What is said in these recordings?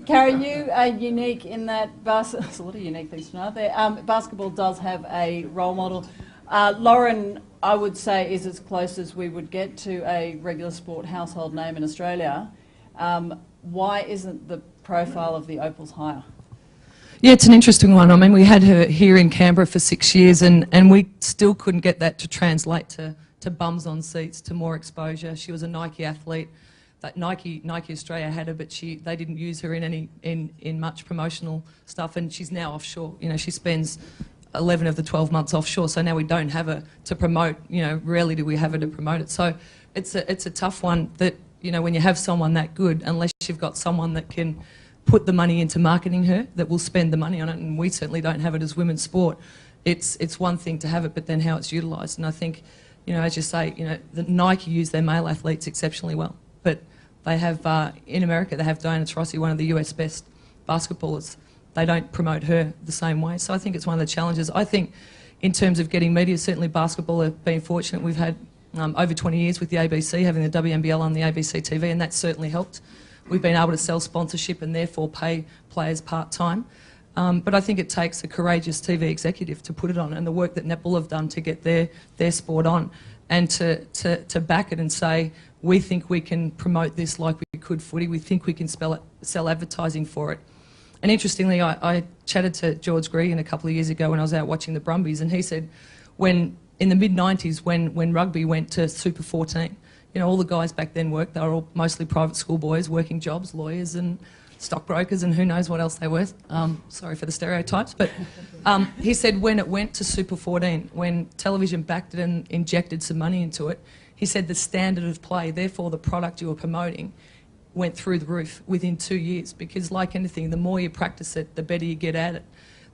Carrie, you are unique in that there's a lot of unique things to know out there. Basketball does have a role model. Lauren, I would say, is as close as we would get to a regular sport household name in Australia. Why isn't the profile of the Opals higher? Yeah, it's an interesting one. I mean, we had her here in Canberra for 6 years and we still couldn't get that to translate to bums on seats, to more exposure. She was a Nike athlete. That Nike Australia had her, but they didn't use her in much promotional stuff, and she's now offshore. You know, she spends 11 of the 12 months offshore, so now we don't have her to promote. You know, rarely do we have her to promote it. So it's a tough one that, you know, when you have someone that good, unless you've got someone that can put the money into marketing her, that will spend the money on it, and we certainly don't have it as women's sport. It's one thing to have it, but then how it's utilised. And I think, you know, as you say, you know, the Nike use their male athletes exceptionally well, but they have, in America, they have Diana Taurasi, one of the US best basketballers. They don't promote her the same way. So I think it's one of the challenges. I think in terms of getting media, certainly basketball have been fortunate. We've had over 20 years with the ABC, having the WNBL on the ABC TV, and that's certainly helped. We've been able to sell sponsorship and therefore pay players part-time. But I think it takes a courageous TV executive to put it on, and the work that netball have done to get their sport on, and to back it and say, we think we can promote this like we could footy, we think we can sell advertising for it. And interestingly, I chatted to George Gregan a couple of years ago when I was out watching the Brumbies, and he said when, in the mid-90s, when rugby went to Super 14, you know, all the guys back then worked, they were all mostly private school boys, working jobs, lawyers and stockbrokers and who knows what else they were. Sorry for the stereotypes, but he said when it went to Super 14, when television backed it and injected some money into it, he said the standard of play, therefore the product you were promoting, went through the roof within 2 years, because like anything, the more you practice it, the better you get at it.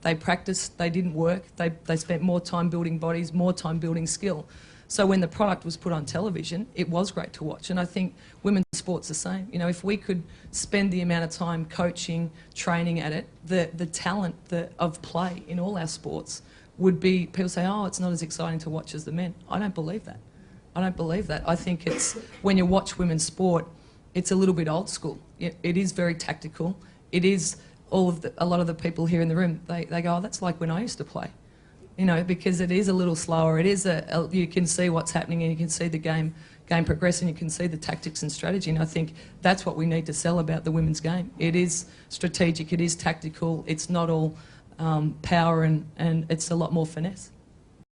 They practiced, they didn't work, they spent more time building bodies, more time building skill. So when the product was put on television, it was great to watch. And I think women's sport's the same. You know, if we could spend the amount of time coaching, training at it, the talent of play in all our sports would be, people say, oh, it's not as exciting to watch as the men. I don't believe that. I don't believe that. I think it's, when you watch women's sport, it's a little bit old school. It is very tactical. It is a lot of the people here in the room, they go, oh, that's like when I used to play. You know, because it is a little slower. It is you can see what's happening and you can see the game progress and you can see the tactics and strategy. And I think that's what we need to sell about the women's game. It is strategic, it is tactical, it's not all power, and it's a lot more finesse.